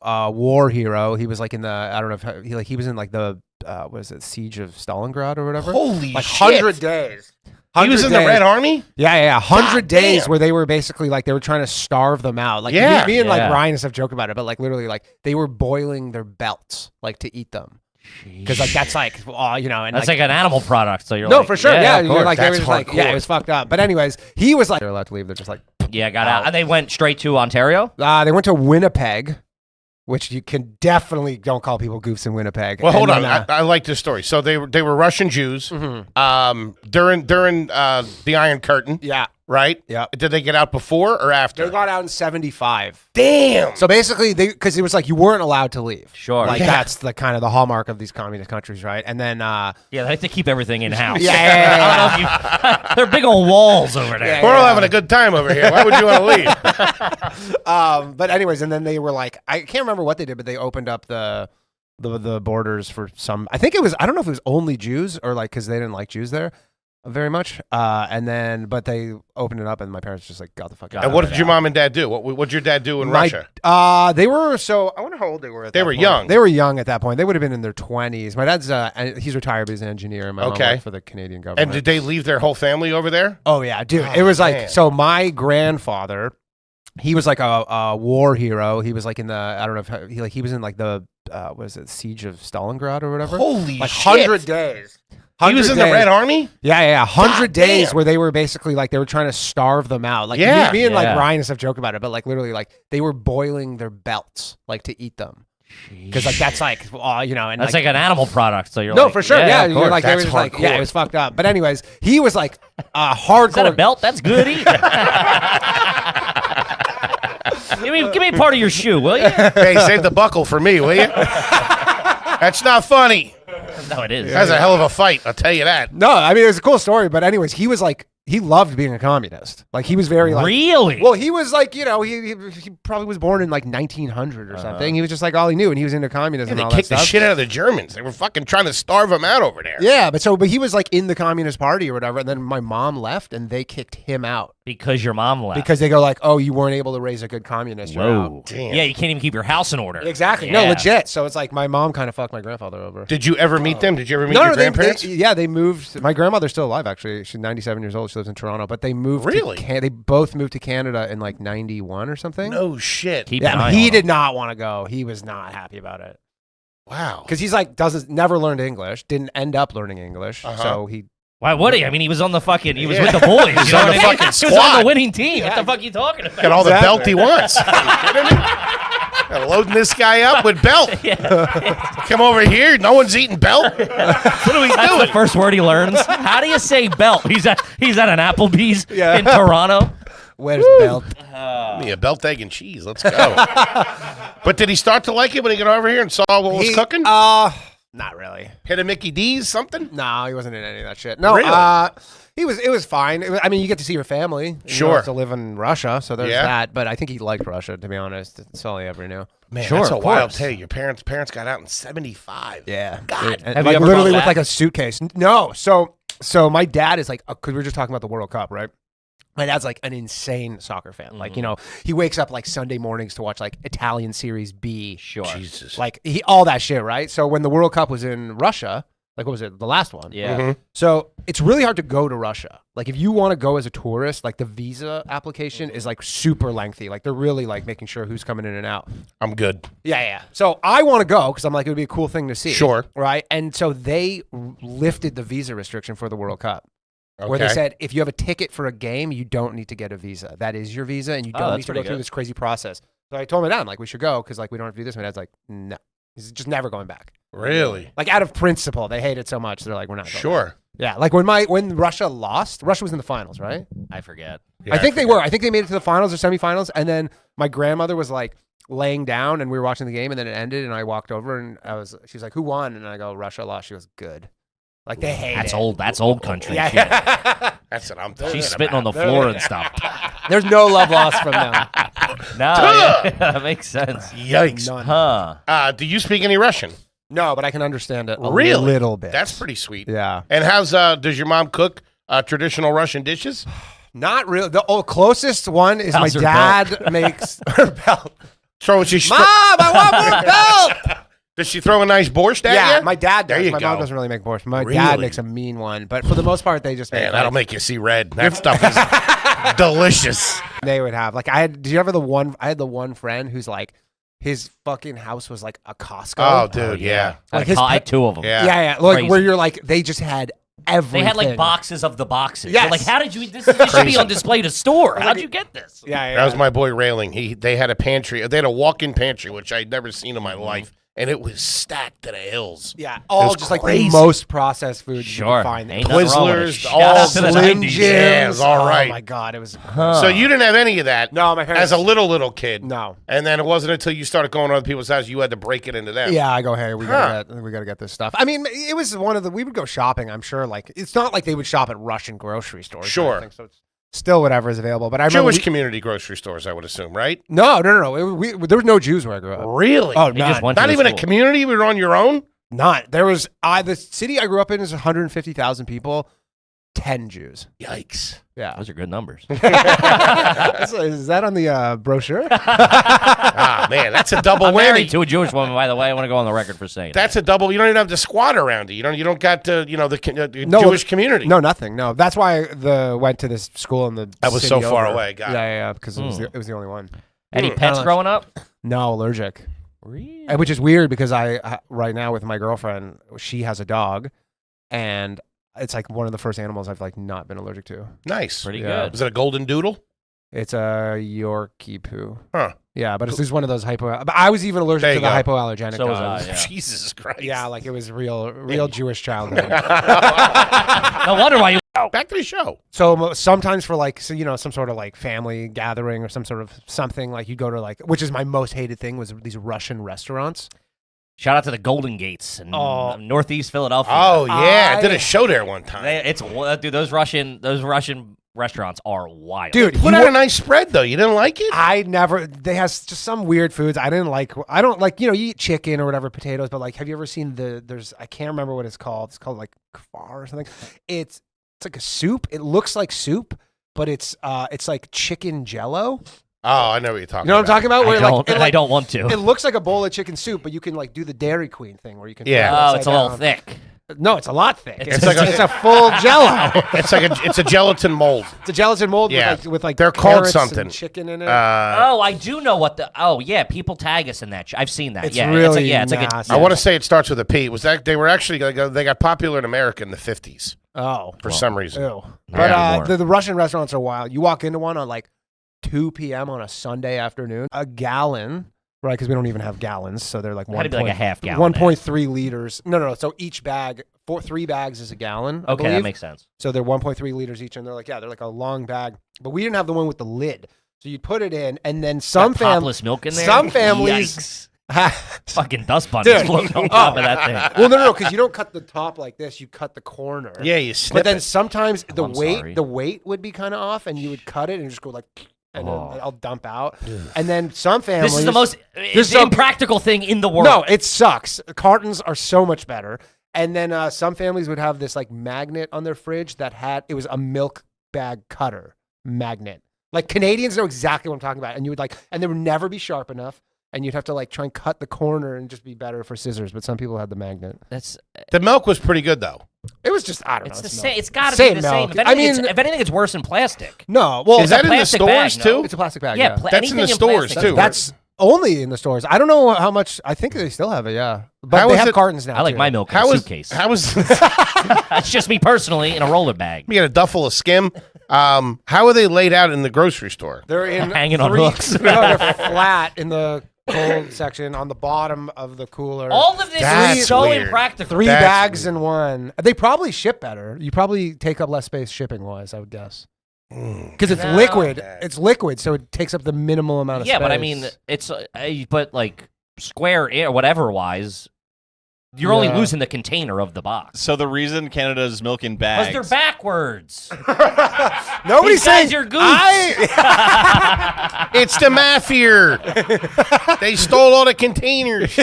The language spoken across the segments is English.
war hero. He was like in the I don't know if he was in like the what is it, Siege of Stalingrad or whatever. Holy like shit! 100 days. He was in the Red Army? Yeah. 100 days damn. where they were basically like they were trying to starve them out. Like Yeah. me and like Ryan and stuff joke about it, but like literally like they were boiling their belts like to eat them. Because like that's like you know, and that's like an animal product. So you're no, like, for sure, yeah, you're like That's they were just like it was fucked up. But anyways, he was like they're allowed to leave. They're just like got out, and they went straight to Ontario. they went to Winnipeg, which you can definitely don't call people goofs in Winnipeg. Well, hold on, I like this story. So they were Russian Jews during the Iron Curtain. Yeah. Right? Yeah. Did they get out before or after? They got out in 75. Damn. So basically, because it was like you weren't allowed to leave. Sure. Like that's the kind of the hallmark of these communist countries, right? And then they like to keep everything in house. Yeah. I don't know if you. They're big old walls over there. We're all having a good time over here. Why would you want to leave? But anyways, and then they were like, I can't remember what they did, but they opened up the borders for some. I think it was. I don't know if it was only Jews or like because they didn't like Jews there very much. And then, but they opened it up, and my parents just like got the fuck out. And what did your mom and dad do? What'd your dad do in Russia? They were so. I wonder how old they were. They were young. They were young at that point. They would have been in their 20s. My dad's he's retired, but he's an engineer. And my mom worked for the Canadian government. And did they leave their whole family over there? Oh yeah, dude. It was like so. My grandfather, he was like a war hero. He was like in the I don't know if he was in like the what is it, Siege of Stalingrad or whatever. Holy like shit! 100 days. He was in the Red Army? Yeah. 100 days damn. where they were basically like they were trying to starve them out. Like me and like Ryan and stuff joke about it, but like literally like they were boiling their belts like to eat them. Because like that's like you know, and that's like an animal product. So you're no, like, for sure, yeah. You're like they were That's just like hardcore. it was fucked up. But anyways, he was like hardcore. Is that a belt? That's good. Give me part of your shoe, will you? Hey, save the buckle for me, will you? That's not funny. No, it is. That's a hell of a fight, I'll tell you that. No, I mean it was a cool story, but anyways, he was like he loved being a communist. Like he was very like really. Well, he was like he probably was born in like 1900 or something. He was just like all he knew, and he was into communism. They and all kicked that the stuff. shit out of the Germans. They were fucking trying to starve them out over there. Yeah, but he was like in the Communist Party or whatever, and then my mom left, and they kicked him out because your mom left. because they go like, oh, you weren't able to raise a good communist. You're out. Damn. Yeah, you can't even keep your house in order. Exactly. Yeah. No, legit. So it's like my mom kind of fucked my grandfather over. Did you ever meet them? Did you ever meet your grandparents? They moved. My grandmother's still alive, actually. She's 97 years old. She lives in Toronto, but they moved. Really? They both moved to Canada in like 91 or something. No shit. Keep an eye he on did them. not want to go. He was not happy about it Wow. because he's like never learned English, didn't end up learning English, so he. Why would he? I mean, he was on the fucking. He was with the boys. He's You know on what the I mean? fucking He was on squad. the winning team. What the fuck are you talking about? Got all the belt he wants. Are you kidding me? Loading this guy up with belt. Come over here. No one's eating belt. What are we That's doing? the first word he learns. How do you say belt? He's at an Applebee's in Toronto. Where's belt? Me a belt, egg, and cheese. Let's go. But did he start to like it when he got over here and saw what was cooking? Not really. Hit a Mickey D's, something? No, he wasn't in any of that shit. No, Really? it was fine. I mean, you get to see your family. You Sure. don't have to live in Russia, so there's Yeah. that. But I think he liked Russia, to be honest. That's all he ever knew. Man, Sure, that's a of wild course. tale. Your parents got out in 75. Yeah. God. And Have like you ever literally gone with back? like a suitcase. No. So my dad is like, because we were just talking about the World Cup, right? My dad's like an insane soccer fan. Like, you know, he wakes up like Sunday mornings to watch like Italian Series B. Sure. Jesus. Like all that shit, right? So when the World Cup was in Russia, like what was it? The last one. Yeah. Mm-hmm. So it's really hard to go to Russia. Like if you want to go as a tourist, like the visa application is like super lengthy. Like they're really like making sure who's coming in and out. I'm good. Yeah. So I want to go because I'm like, it would be a cool thing to see. Sure. Right. And so they lifted the visa restriction for the World Cup. Okay. Where they said, if you have a ticket for a game, you don't need to get a visa. That is your visa, and you don't that's need to go pretty through good. this crazy process. So I told my dad, I'm like, we should go because like we don't have to do this. My dad's like, no, he's just never going back. Really? Like out of principle, they hate it so much. They're like, we're not going back. Sure. Yeah, like when Russia lost, Russia was in the finals, right? I forget. Yeah, I think they were. I think they made it to the finals or semifinals, and then my grandmother was like laying down, and we were watching the game, and then it ended, and I walked over, and she was like, "Who won?" And I go, "Russia lost." She goes, "Good." Like they hate That's it. old. That's old country. Yeah. Shit. That's what I'm talking She's about. spitting on the floor and stuff. There's no love lost from them. No, yeah, that makes sense. Yikes. None. Huh? Do you speak any Russian? No, but I can understand it a Really? little bit. That's pretty sweet. Yeah. And does your mom cook traditional Russian dishes? Not really. The closest one is How's her my dad makes her belt. So she Mom, I want more belt. Does she throw a nice borscht at Yeah, you? my dad does. There you my go. mom doesn't really make borscht. My Really? dad makes a mean one, but for the most part, they just make. Man, that'll make you see red. That stuff is delicious. They would have like I had. Did you ever the one? I had the one friend who's like, his fucking house was like a Costco. Oh, dude, yeah. Like I had 2 of them. Yeah. Yeah, like Crazy. where you're like they just had everything. They had like boxes of the boxes. Yes. You're like, how did you? This should be on display to store. How'd you get this? Yeah, That was my boy Railing. They had a pantry. They had a walk-in pantry, which I'd never seen in my Mm-hmm. life, and it was stacked to the hills. Yeah, It all was just like crazy. the most processed food you Sure. can find. Ain't nothing wrong with it. Twizzlers, Shout all out to the Slim 90s. Jims. Yeah, it was all right. Oh my god, it was. So you didn't have any of that. No, my parents. As a little kid. No. And then it wasn't until you started going to other people's houses you had to break it into them. Yeah, I go, hey, we gotta get this stuff. I mean, it was one of the. We would go shopping. I'm sure, like it's not like they would shop at Russian grocery stores. or Sure. anything, so it's still whatever is available. But I remember Jewish community grocery stores, I would assume, right? No. There was no Jews where I grew up. Really? Oh, They just went to Not the even a school. community? We were on your own? Not there was. The city I grew up in is 150,000 people. 10 Jews. Yikes. Yeah. Those are good numbers. Is that on the brochure? Ah, man, that's a double I'm whammy. married to a Jewish woman, by the way. I want to go on the record for saying That's a double. You don't even have to squat around it. You don't got the the No, Jewish community. No, nothing. No, that's why I went to this school in the. That was city so far over. away. Got it. Yeah, because it was the only one. Any pets growing up? No, allergic. Really? And which is weird because I right now with my girlfriend, she has a dog, and it's like one of the first animals I've like not been allergic to. Nice. Pretty Yeah. good. Was it a golden doodle? It's a Yorkie poo. Huh. Yeah, but it's just one of those hypo. But I was even allergic There to you the go. hypoallergenic So was dogs. I, yeah. Jesus Christ. Yeah, like it was real Jewish childhood. No wonder why you. Back to the show. So sometimes for like some sort of like family gathering or some sort of something like you go to like, which is my most hated thing, was these Russian restaurants. Shout out to the Golden Gates in Northeast Philadelphia. Oh yeah, I did a show there one time. Dude, those Russian restaurants are wild. Dude, Put out a nice spread though. You didn't like it? They have just some weird foods. I don't like, you eat chicken or whatever, potatoes, but like, have you ever seen I can't remember what it's called. It's called like kfar or something. It's like a soup. It looks like soup, but it's like chicken jello. Oh, I know what you're talking You know what I'm talking about? I don't want to. It looks like a bowl of chicken soup, but you can like do the Dairy Queen thing where you can. Yeah. flip it Oh, upside it's a little down. thick. No, it's a lot thick. It's It's a full jello. It's a gelatin mold. It's a gelatin mold Yeah. with like They're called carrots something. and chicken in it. Oh, I do know what the. Oh, yeah, people tag us in that. I've seen that. It's yeah, really it's like nasty. I want to say it starts with a P. Was that they were actually they got popular in America in the 50s for some reason. Ew. Not But anymore. the Russian restaurants are wild. You walk into one on like 2 p.m. on a Sunday afternoon. A gallon, right? Because we don't even have gallons, so they're like It had to be like a half gallon. 1.3 liters. No. So each bag, 3 bags is a gallon. I Okay, believe. that makes sense. So they're 1.3 liters each, and they're like a long bag. But we didn't have the one with the lid. So you'd put it in, and then some Got families, topless milk in there. some families, Fucking dust bunnies Dude. floating on top of that thing. well, no, because you don't cut the top like this. You cut the corner. Yeah, you snip But then it. sometimes I'm sorry. the weight would be kind of off, and you would cut it and just go like, and then Oh. I'll dump out. And then some families. This is the most impractical thing in the world. No, it sucks. Cartons are so much better. And then some families would have this like magnet on their fridge it was a milk bag cutter magnet. Like Canadians know exactly what I'm talking about. And you would and they would never be sharp enough. And you'd have to like try and cut the corner and just be better for scissors. But some people had the magnet. The milk was pretty good though. It was just, I don't know. It's the same. It's got to be Same the milk. same. If anything, it's worse than plastic. No. Well, Is that in the plastic stores bag, too? no? it's a plastic bag. Yeah, Yeah. That's in anything the stores, plastic. too. That's only in the stores. I don't know how much. I think they still have it. Yeah. But How they is have it- cartons now. I like too. my milk in How a was suitcase. how was That's just me personally in a roller bag. you get a duffel of skim? How are they laid out in the grocery store? They're in Hanging on 3 hooks. No, they're flat in the cold section on the bottom of the cooler. All of this That's is so weird. impractical. 3 That's bags weird. in one. They probably ship better. You probably take up less space shipping wise, I would guess. Because it's No. liquid. It's liquid, so it takes up the minimal amount of space. Yeah, but I mean, it's but like square or whatever wise, you're only Yeah. losing the container of the box. So the reason Canada's milk in bags. Because they're backwards. Nobody's These guys saying are goofs. It's the mafia. They stole all the containers.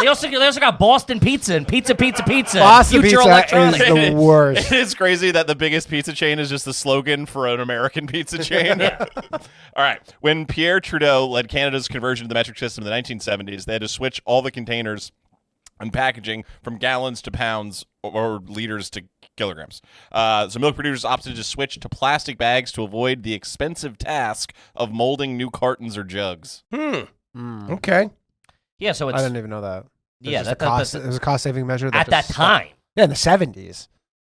They also got Boston pizza and pizza. Boston Future pizza electronics. is the worst. It is crazy that the biggest pizza chain is just the slogan for an American pizza chain. All right. When Pierre Trudeau led Canada's conversion to the metric system in the 1970s, they had to switch all the containers and packaging from gallons to pounds or liters to kilograms. So milk producers opted to switch to plastic bags to avoid the expensive task of molding new cartons or jugs. Okay. Yeah, so it's I didn't even know that. yeah, It was a cost-saving measure. at that time. Yeah, in the 70s.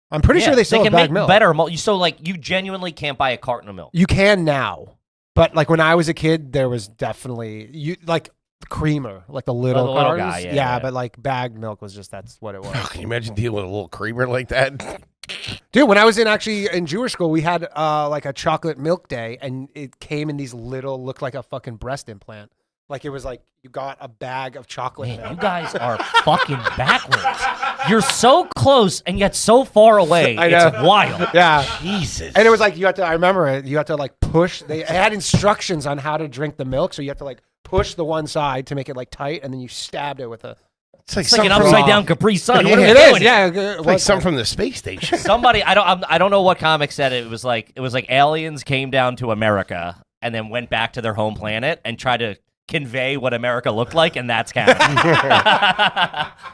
I'm pretty sure they still can have bag make milk. better milk. So like you genuinely can't buy a carton of milk. You can now, but like when I was a kid, there was definitely like creamer, like the little the little cartons. guy, yeah. But like bagged milk was just that's what it was. Can you imagine dealing with a little creamer like that? Dude, when I was in Jewish school, we had like a chocolate milk day, and it came in these little, looked like a fucking breast implant. Like it was like you got a bag of chocolate Man, milk. you guys are fucking backwards. You're so close and yet so far away. I know. It's wild. Yeah. Jesus. And it was like you had to. I remember it. You had to like push. They had instructions on how to drink the milk, so you have to like push the one side to make it like tight, and then you stabbed it with a. It's like It's like an something upside down Capri Sun. What are we It doing? is. Yeah. It's like something from the space station. Somebody, I don't know what comic said it. It was like aliens came down to America and then went back to their home planet and tried to convey what America looked like, and that's canon.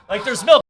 Like there's milk.